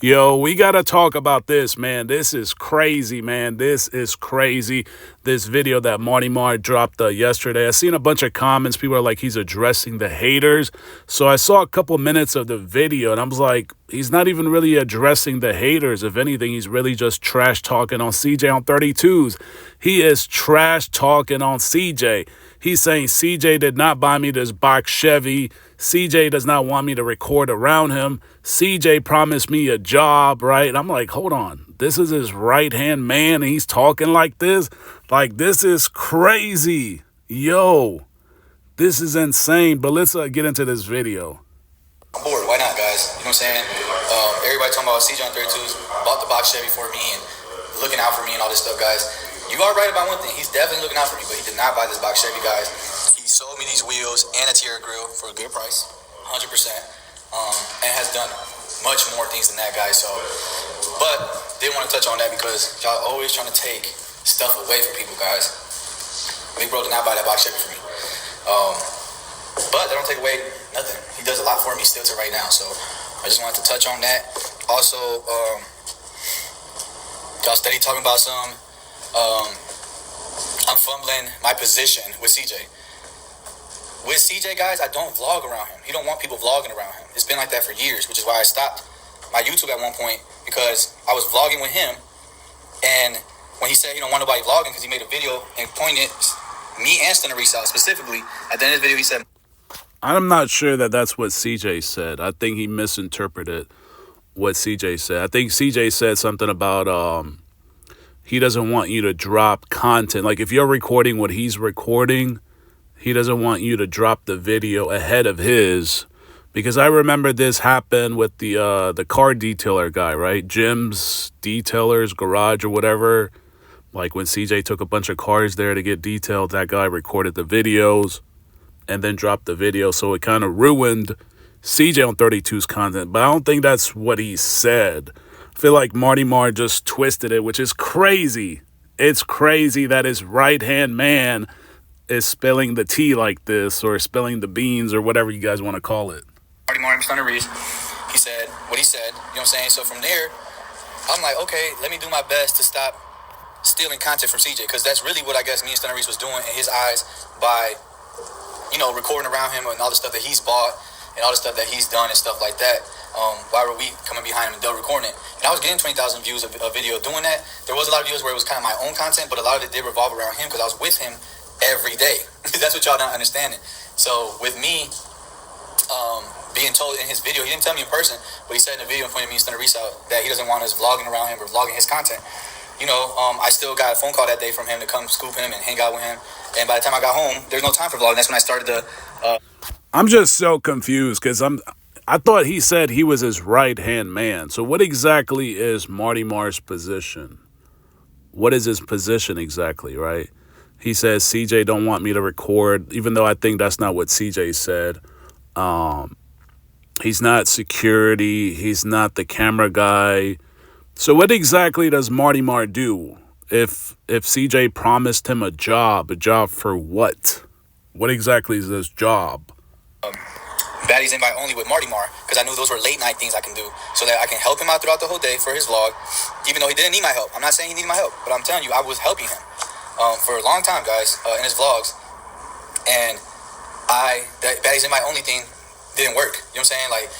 Yo, we got to talk about this, man. This is crazy, man. This is crazy. This video that Marty dropped yesterday. I seen a bunch of comments. People are like, he's addressing the haters. So I saw a couple minutes of the video and I was like, he's not even really addressing the haters. If anything, he's really just trash talking on CJ on 32's. He is trash talking on CJ. He's saying CJ did not buy me this box Chevy. CJ does not want me to record around him. CJ promised me a job, right? And I'm like, hold on. This is his right-hand man, and he's talking like this? Like, this is crazy. Yo, this is insane. But let's get into this video. I'm bored. Why not, guys? You know what I'm saying? Everybody talking about CJ on 32's bought the box Chevy for me and looking out for me and all this stuff, guys. You are right about one thing. He's definitely looking out for me, but he did not buy this box Chevy, guys. He sold me these wheels and a tier grill for a good price, 100%, and has done much more things than that, guys. So, but didn't want to touch on that because y'all always trying to take stuff away from people, guys. Big bro did not buy that box Chevy for me. But they don't take away nothing. He does a lot for me still to right now. So I just wanted to touch on that. Also, y'all steady talking about some. I'm fumbling my position with CJ. With CJ, guys, I don't vlog around him. He don't want people vlogging around him. It's been like that for years, which is why I stopped my YouTube at one point because I was vlogging with him. And when he said he don't want nobody vlogging because he made a video and pointed me and Stenarice out specifically, at the end of the video, he said, I'm not sure that that's what CJ said. I think he misinterpreted what CJ said. I think CJ said something about he doesn't want you to drop content. Like if you're recording what he's recording, he doesn't want you to drop the video ahead of his. Because I remember this happened with the car detailer guy, right? Jim's Detailer's Garage or whatever. Like when CJ took a bunch of cars there to get detailed, that guy recorded the videos and then dropped the video. So it kind of ruined CJ on 32's content. But I don't think that's what he said. I feel like Marty just twisted it, which is crazy. It's crazy that his right-hand man is spilling the tea like this or spilling the beans or whatever you guys want to call it. Marty Stenarice, he said what he said. You know what I'm saying? So from there, I'm like, okay, let me do my best to stop stealing content from CJ because that's really what I guess me and Stenarice was doing in his eyes by, you know, recording around him and all the stuff that he's bought and all the stuff that he's done and stuff like that. Why were we coming behind him and double recording it? And I was getting 20,000 views of a video doing that. There was a lot of videos where it was kind of my own content, but a lot of it did revolve around him because I was with him every day. That's what y'all not understanding. So with me being told in his video, he didn't tell me in person, but he said in the video and pointed me and Stenarice out that he doesn't want us vlogging around him or vlogging his content. You know, I still got a phone call that day from him to come scoop him and hang out with him. And by the time I got home, there's no time for vlogging. That's when I started to... I'm just so confused because I thought he said he was his right-hand man. So what exactly is Marty Marr's position? What is his position exactly, right? He says CJ don't want me to record, even though I think that's not what CJ said. He's not security. He's not the camera guy. So what exactly does Marty do? If CJ promised him a job for what? What exactly is this job? Baddies invite only with Marty because I knew those were late night things I can do so that I can help him out throughout the whole day for his vlog, even though he didn't need my help. I'm not saying he needed my help, but I'm telling you, I was helping him for a long time, guys, in his vlogs. And that Baddies invite only thing didn't work. You know what I'm saying? Like,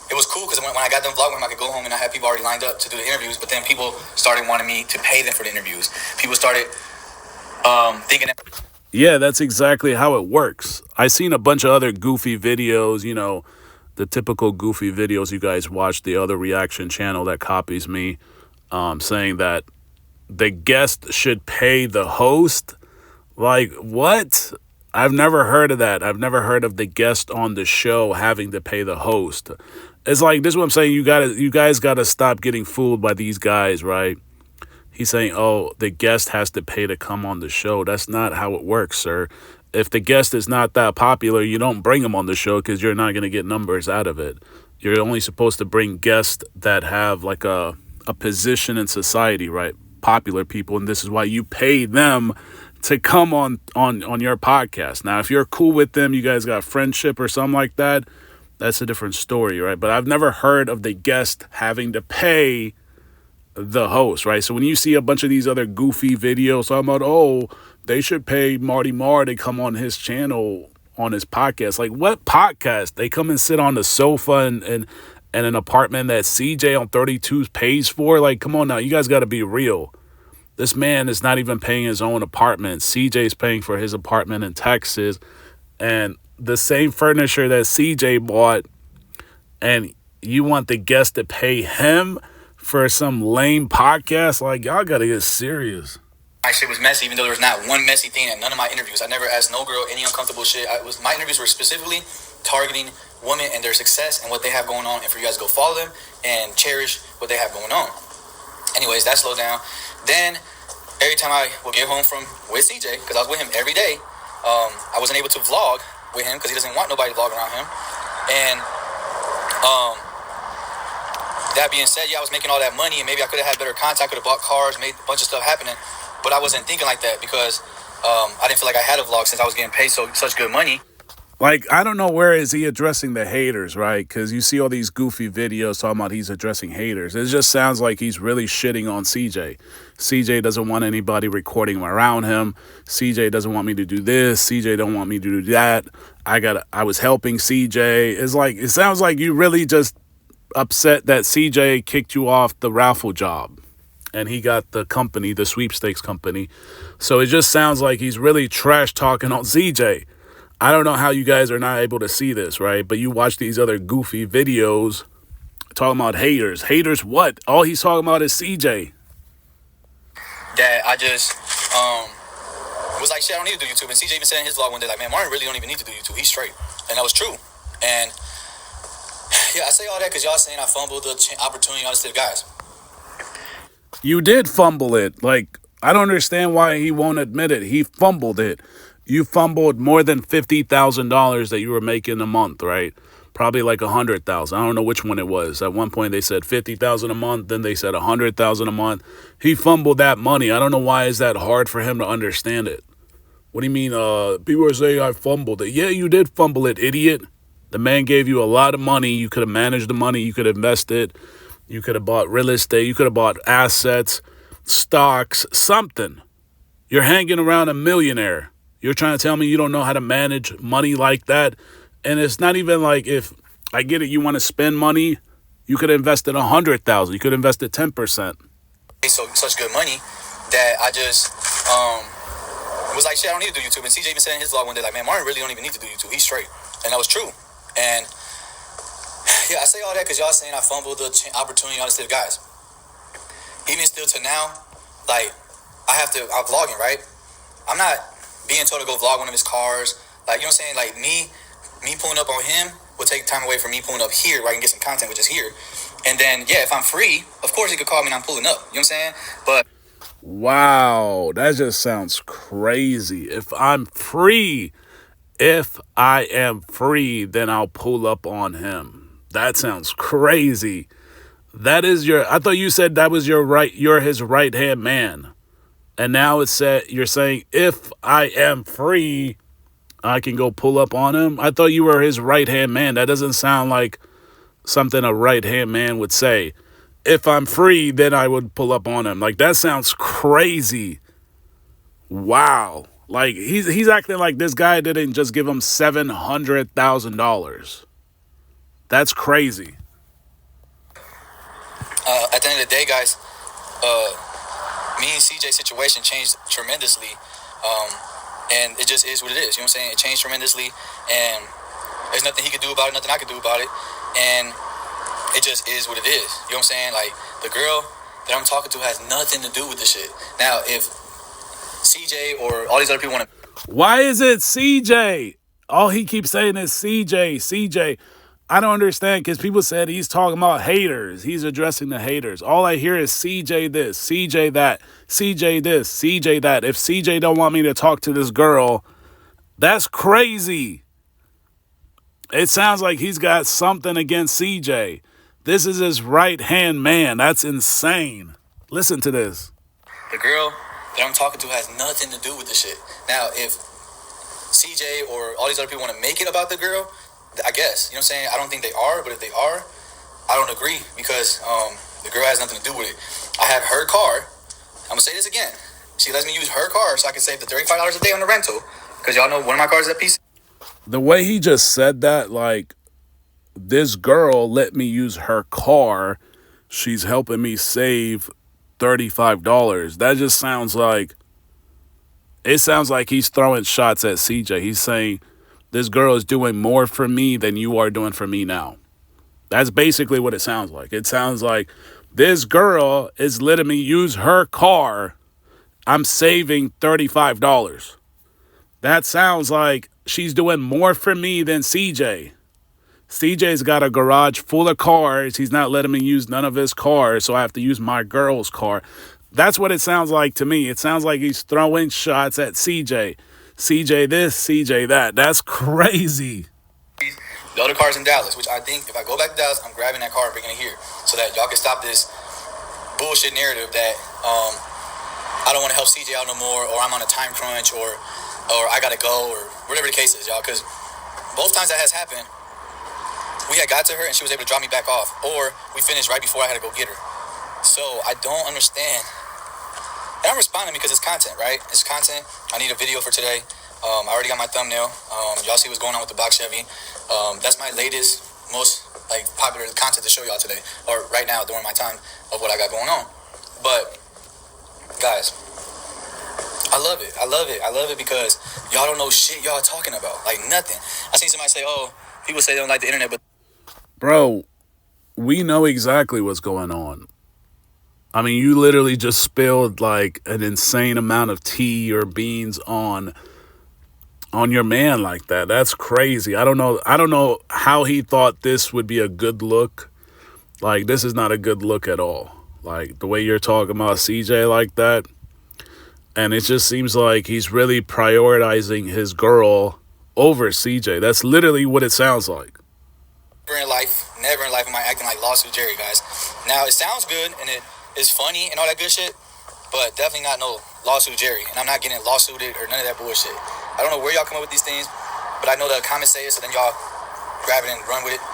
it was cool because when I got done vlogging with him, I could go home and I had people already lined up to do the interviews, but then people started wanting me to pay them for the interviews. People started thinking that... Yeah, that's exactly how it works. I seen a bunch of other goofy videos, you know, the typical goofy videos you guys watch, the other reaction channel that copies me, saying that the guest should pay the host. Like, what? I've never heard of that. I've never heard of the guest on the show having to pay the host. It's like, this is what I'm saying. You guys got to stop getting fooled by these guys, right? He's saying, oh, the guest has to pay to come on the show. That's not how it works, sir. If the guest is not that popular, you don't bring them on the show because you're not going to get numbers out of it. You're only supposed to bring guests that have like a position in society, right? Popular people. And this is why you pay them to come on your podcast. Now, if you're cool with them, you guys got friendship or something like that, that's a different story, right? But I've never heard of the guest having to pay the host, right? So when you see a bunch of these other goofy videos talking about, oh, they should pay Marty Marr to come on his channel, on his podcast. Like, what podcast? They come and sit on the sofa and an apartment that CJ on 32's pays for? Like, come on now, you guys got to be real. This man is not even paying his own apartment. CJ's paying for his apartment in Texas, and the same furniture that CJ bought, and you want the guest to pay him for some lame podcast? Like, y'all got to get serious. My shit was messy, even though there was not one messy thing in none of my interviews. I never asked no girl any uncomfortable shit. My interviews were specifically targeting women and their success and what they have going on, and for you guys to go follow them and cherish what they have going on. Anyways, that slowed down. Then every time I would get home with CJ, because I was with him every day, I wasn't able to vlog with him because he doesn't want nobody to vlog around him. And that being said, yeah, I was making all that money, and maybe I could have had better contact, could have bought cars, made a bunch of stuff happening, but I wasn't thinking like that because I didn't feel like I had a vlog since I was getting paid such good money. Like, I don't know, where is he addressing the haters, right? Because you see all these goofy videos talking about he's addressing haters. It just sounds like he's really shitting on CJ. CJ doesn't want anybody recording around him. CJ doesn't want me to do this. CJ don't want me to do that. I was helping CJ. It sounds like you really just upset that CJ kicked you off the raffle job and he got the company, the sweepstakes company. So it just sounds like he's really trash talking on CJ. I don't know how you guys are not able to see this, right? But you watch these other goofy videos talking about haters. Haters what? All he's talking about is CJ. That I just was like, shit, I don't need to do YouTube. And CJ even said in his vlog one day, like, man, Martin really don't even need to do YouTube. He's straight. And that was true. And yeah, I say all that because y'all saying I fumbled the opportunity on the guys. You did fumble it. Like, I don't understand why he won't admit it. He fumbled it. You fumbled more than $50,000 that you were making a month, right? Probably like 100,000. I don't know which one it was. At one point they said 50,000 a month. Then they said 100,000 a month. He fumbled that money. I don't know why is that hard for him to understand it. What do you mean? People are saying I fumbled it. Yeah, you did fumble it, idiot. The man gave you a lot of money. You could have managed the money. You could have invested. You could have bought real estate. You could have bought assets, stocks, something. You're hanging around a millionaire. You're trying to tell me you don't know how to manage money like that? And it's not even like, if I get it, you want to spend money, you could have invested 100,000. You could have invested 10%. So such good money that I just was like, shit, I don't need to do YouTube. And CJ even said in his vlog one day, like, man, Martin really don't even need to do YouTube. He's straight. And that was true. And yeah, I say all that because y'all saying I fumbled the opportunity on the guys. Even still to now, like, I'm vlogging, right? I'm not being told to go vlog one of his cars. Like, you know what I'm saying? Like, me pulling up on him will take time away from me pulling up here where I can get some content, which is here. And then, yeah, if I'm free, of course he could call me and I'm pulling up. You know what I'm saying? But wow, that just sounds crazy. If I am free, then I'll pull up on him. That sounds crazy. I thought you said that was you're his right-hand man. And now you're saying, if I am free, I can go pull up on him. I thought you were his right-hand man. That doesn't sound like something a right-hand man would say. If I'm free, then I would pull up on him. Like, that sounds crazy. Wow. Like, he's acting like this guy didn't just give him $700,000. That's crazy. At the end of the day, guys, me and CJ's situation changed tremendously. And it just is what it is. You know what I'm saying? It changed tremendously. And there's nothing he could do about it, nothing I could do about it. And it just is what it is. You know what I'm saying? Like, the girl that I'm talking to has nothing to do with this shit. Now, if CJ or all these other people want to... Why is it CJ? All he keeps saying is CJ. I don't understand, because people said he's talking about haters. He's addressing the haters. All I hear is CJ this, CJ that, CJ this, CJ that. If CJ don't want me to talk to this girl, that's crazy. It sounds like he's got something against CJ. This is his right-hand man. That's insane. Listen to this. The girl that I'm talking to has nothing to do with this shit. Now, if CJ or all these other people want to make it about the girl, I guess. You know what I'm saying? I don't think they are, but if they are, I don't agree because the girl has nothing to do with it. I have her car. I'm gonna say this again. She lets me use her car so I can save the $35 a day on the rental. Because y'all know one of my cars is a piece. The way he just said that, like, this girl let me use her car. She's helping me save $35. That just sounds like, it sounds like he's throwing shots at CJ. He's saying, this girl is doing more for me than you are doing for me now. That's basically what it sounds like. It sounds like this girl is letting me use her car. I'm saving $35. That sounds like she's doing more for me than CJ. CJ's got a garage full of cars. He's not letting me use none of his cars, so I have to use my girl's car. That's what it sounds like to me. It sounds like he's throwing shots at CJ. CJ this, CJ that. That's crazy. The other car's in Dallas, which I think if I go back to Dallas, I'm grabbing that car and bringing it here so that y'all can stop this bullshit narrative that I don't want to help CJ out no more, or I'm on a time crunch, or I gotta go, or whatever the case is, y'all. Because both times that has happened, we had got to her and she was able to drop me back off, or we finished right before I had to go get her. So I don't understand. And I'm responding because it's content, right? It's content. I need a video for today. I already got my thumbnail. Y'all see what's going on with the box Chevy. That's my latest, most like popular content to show y'all today, or right now during my time of what I got going on. But guys, I love it. I love it. I love it because y'all don't know shit y'all talking about. Like nothing. I seen somebody say, "Oh, people say they don't like the internet," but bro, we know exactly what's going on. I mean, you literally just spilled like an insane amount of tea or beans on your man like that. That's crazy. I don't know how he thought this would be a good look. Like, this is not a good look at all. Like, the way you're talking about CJ like that. And it just seems like he's really prioritizing his girl over CJ. That's literally what it sounds like. Never in life am I acting like Lawsuit Jerry, guys. Now, it sounds good and it is funny and all that good shit, but definitely not no Lawsuit Jerry. And I'm not getting lawsuited or none of that bullshit. I don't know where y'all come up with these things, but I know the comments say it, so then y'all grab it and run with it.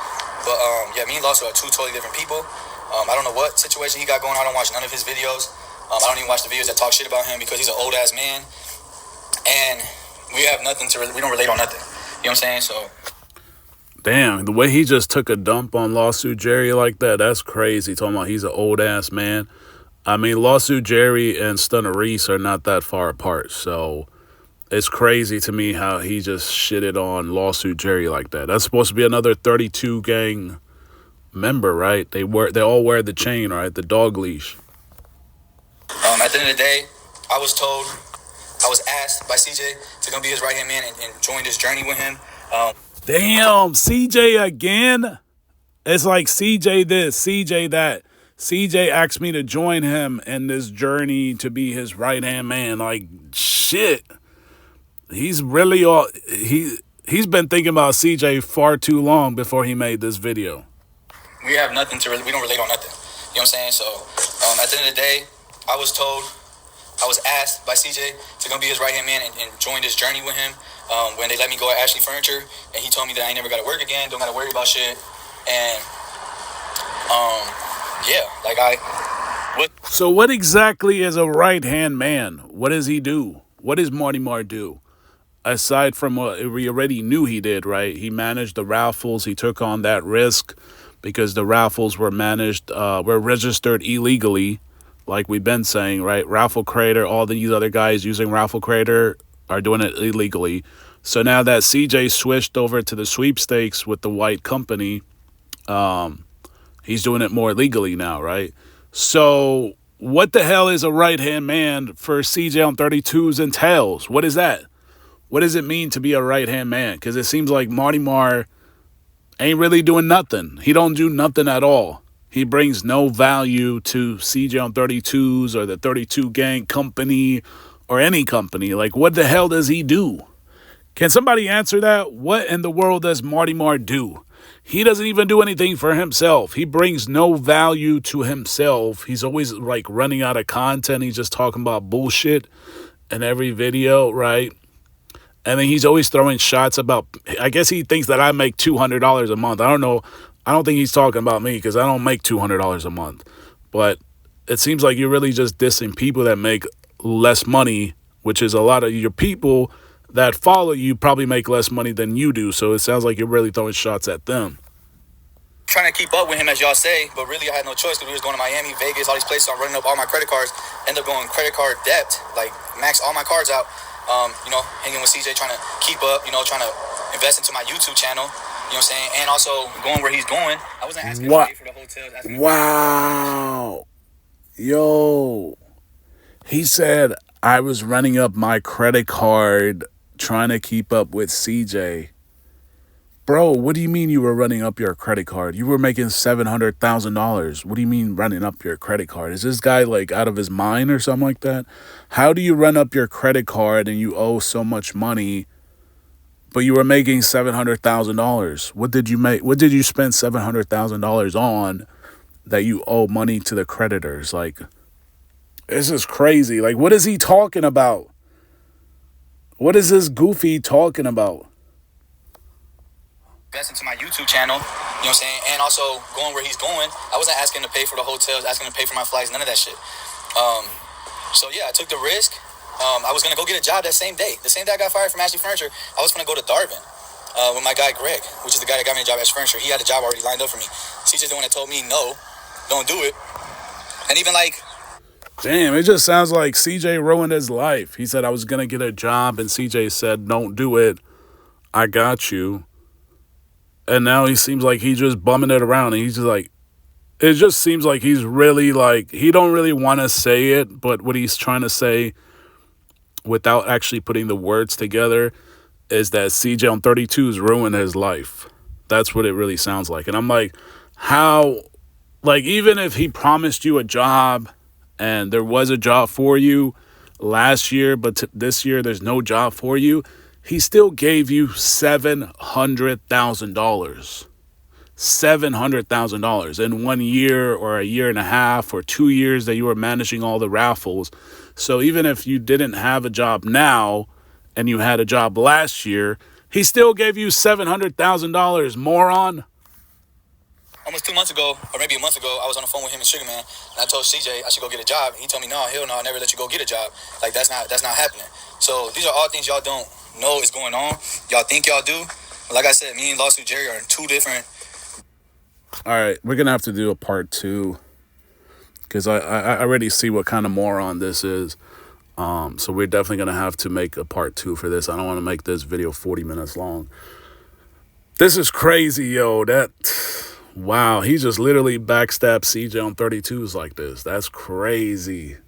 But yeah, me and Lawsuit are two totally different people. I don't know what situation he got going on. I don't watch none of his videos. I don't even watch the videos that talk shit about him because he's an old ass man, and we have nothing to. We don't relate on nothing. You know what I'm saying? So. Damn, the way he just took a dump on Lawsuit Jerry like that, that's crazy. Talking about he's an old ass man. I mean, Lawsuit Jerry and Stunner Reese are not that far apart, so it's crazy to me how he just shitted on Lawsuit Jerry like that. That's supposed to be another 32 gang member, right? They all wear the chain, right? The dog leash. At the end of the day, I was asked by CJ to come be his right hand man and join this journey with him. Damn, CJ again? It's like CJ this, CJ that. CJ asked me to join him in this journey to be his right hand man. Like, shit. He's really he's been thinking about CJ far too long before he made this video. We have nothing to we don't relate on nothing. You know what I'm saying? So at the end of the day, I was asked by CJ to come be his right hand man and join this journey with him. When they let me go at Ashley Furniture, and he told me that I ain't never got to work again, don't got to worry about shit, and yeah, like So what exactly is a right hand man? What does he do? What does Marty Mar do? Aside from what we already knew he did, right? He managed the raffles. He took on that risk because the raffles were registered illegally, like we've been saying, right? Raffle Creator, all these other guys using Raffle Creator are doing it illegally. So now that CJ switched over to the sweepstakes with the white company, he's doing it more legally now, right? So what the hell is a right-hand man for CJ on 32's and Tails? What is that? What does it mean to be a right-hand man? Because it seems like Marty Mar ain't really doing nothing. He don't do nothing at all. He brings no value to CJ on 32's or the 32 gang company or any company. Like, what the hell does he do? Can somebody answer that? What in the world does Marty Mar do? He doesn't even do anything for himself. He brings no value to himself. He's always like running out of content. He's just talking about bullshit in every video, right? And then he's always throwing shots about, I guess he thinks that I make $200 a month. I don't know. I don't think he's talking about me because I don't make $200 a month. But it seems like you're really just dissing people that make less money, which is a lot of your people that follow you probably make less money than you do. So it sounds like you're really throwing shots at them. Trying to keep up with him, as y'all say, but really I had no choice because we was going to Miami, Vegas, all these places. I'm running up all my credit cards, end up going credit card debt, like max all my cards out. Hanging with CJ, trying to keep up, trying to invest into my YouTube channel, you know what I'm saying, and also going where he's going. I wasn't asking to pay for the hotels. Wow. Yo. He said I was running up my credit card trying to keep up with CJ. Bro, what do you mean you were running up your credit card? You were making $700,000. What do you mean running up your credit card? Is this guy like out of his mind or something like that? How do you run up your credit card and you owe so much money, but you were making $700,000? What did you make? What did you spend $700,000 on that you owe money to the creditors? Like, this is crazy. Like, what is he talking about? What is this goofy talking about? Invest into my YouTube channel, you know what I'm saying, and also going where he's going. I wasn't asking to pay for the hotels, asking to pay for my flights, none of that shit. So yeah, I took the risk. I was gonna go get a job that same day. The same day I got fired from Ashley Furniture, I was gonna go to Darwin with my guy Greg, which is the guy that got me a job at Ashley Furniture. He had a job already lined up for me. CJ's the one that told me no, don't do it. And even like, damn, it just sounds like CJ ruined his life. He said I was gonna get a job, and CJ said, "Don't do it. I got you." And now he seems like he's just bumming it around, and he's just like, it just seems like he's really like, he don't really want to say it, but what he's trying to say without actually putting the words together is that CJ on 32's ruined his life. That's what it really sounds like. And I'm like, how, like, even if he promised you a job and there was a job for you last year, but this year there's no job for you, he still gave you $700,000. $700,000 in 1 year or a year and a half or 2 years that you were managing all the raffles. So even if you didn't have a job now and you had a job last year, he still gave you $700,000, moron. Almost 2 months ago, or maybe a month ago, I was on the phone with him and Sugar Man, and I told CJ I should go get a job. He told me, no, hell no, I never let you go get a job. Like, that's not happening. So these are all things y'all don't know is going on. Y'all think y'all do. But like I said, me and Lawsuit Jerry are in two different. All right, we're going to have to do a part 2 because I already see what kind of moron this is. So we're definitely going to have to make a part 2 for this. I don't want to make this video 40 minutes long. This is crazy, yo. Wow, he just literally backstabbed CJ on 32's like this. That's crazy.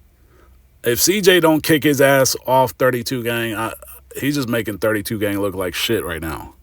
If CJ don't kick his ass off 32 gang, he's just making 32 gang look like shit right now.